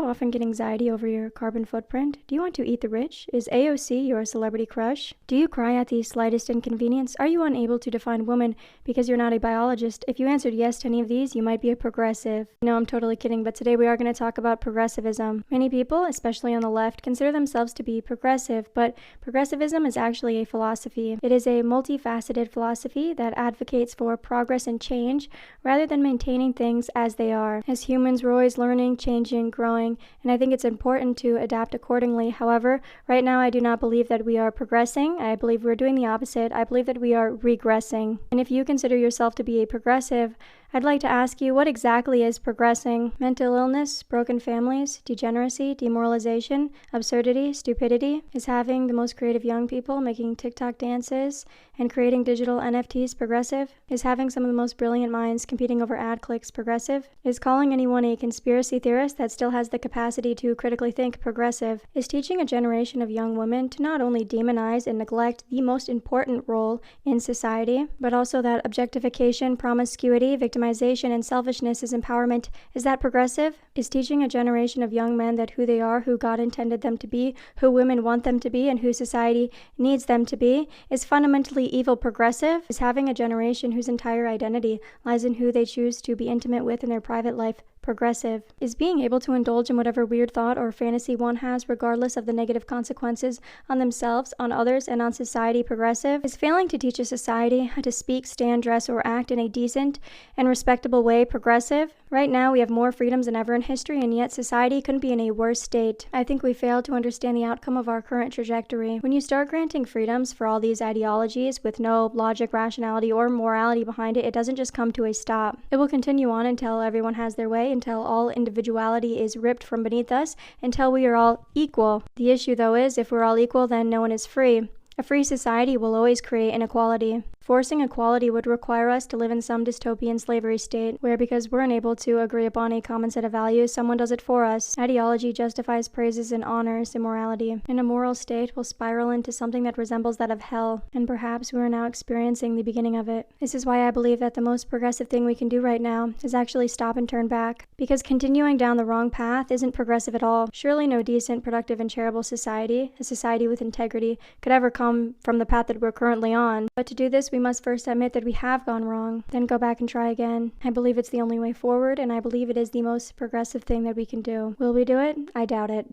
you often get anxiety over your carbon footprint? Do you want to eat the rich? Is AOC your celebrity crush? Do you cry at the slightest inconvenience? Are you unable to define woman because you're not a biologist? If you answered yes to any of these, you might be a progressive. No, I'm totally kidding, but today we are going to talk about progressivism. Many people, especially on the left, consider themselves to be progressive, but progressivism is actually a philosophy. It is a multifaceted philosophy that advocates for progress and change rather than maintaining things as they are. As humans, we're always learning, changing, growing, and I think it's important to adapt accordingly. However, right now I do not believe that we are progressing. I believe we're doing the opposite. I believe that we are regressing. And if you consider yourself to be a progressive, I'd like to ask you, what exactly is progressing? Mental illness, broken families, degeneracy, demoralization, absurdity, stupidity? Is having the most creative young people making TikTok dances and creating digital NFTs progressive? Is having some of the most brilliant minds competing over ad clicks progressive? Is calling anyone a conspiracy theorist that still has the capacity to critically think progressive? Is teaching a generation of young women to not only demonize and neglect the most important role in society, but also that objectification, promiscuity, victimization, and selfishness is empowerment? Is that progressive? Is teaching a generation of young men that who they are, who God intended them to be, who women want them to be, and who society needs them to be, is fundamentally evil progressive? Is having a generation whose entire identity lies in who they choose to be intimate with in their private life progressive? Is being able to indulge in whatever weird thought or fantasy one has, regardless of the negative consequences on themselves, on others, and on society progressive? Is failing to teach a society how to speak, stand, dress, or act in a decent and respectable way progressive? Right now, we have more freedoms than ever in history, and yet society couldn't be in a worse state. I think we fail to understand the outcome of our current trajectory. When you start granting freedoms for all these ideologies with no logic, rationality, or morality behind it, it doesn't just come to a stop. It will continue on until everyone has their way, until all individuality is ripped from beneath us, until we are all equal. The issue, though, is if we're all equal, then no one is free. A free society will always create inequality. Forcing equality would require us to live in some dystopian slavery state, where because we're unable to agree upon a common set of values, someone does it for us. Ideology justifies praises and honors immorality. And a moral state will spiral into something that resembles that of hell, and perhaps we are now experiencing the beginning of it. This is why I believe that the most progressive thing we can do right now is actually stop and turn back, because continuing down the wrong path isn't progressive at all. Surely no decent, productive, and charitable society, a society with integrity, could ever come from the path that we're currently on. But to do this, we must first admit that we have gone wrong, then go back and try again. I believe it's the only way forward, and I believe it is the most progressive thing that we can do. Will we do it? I doubt it.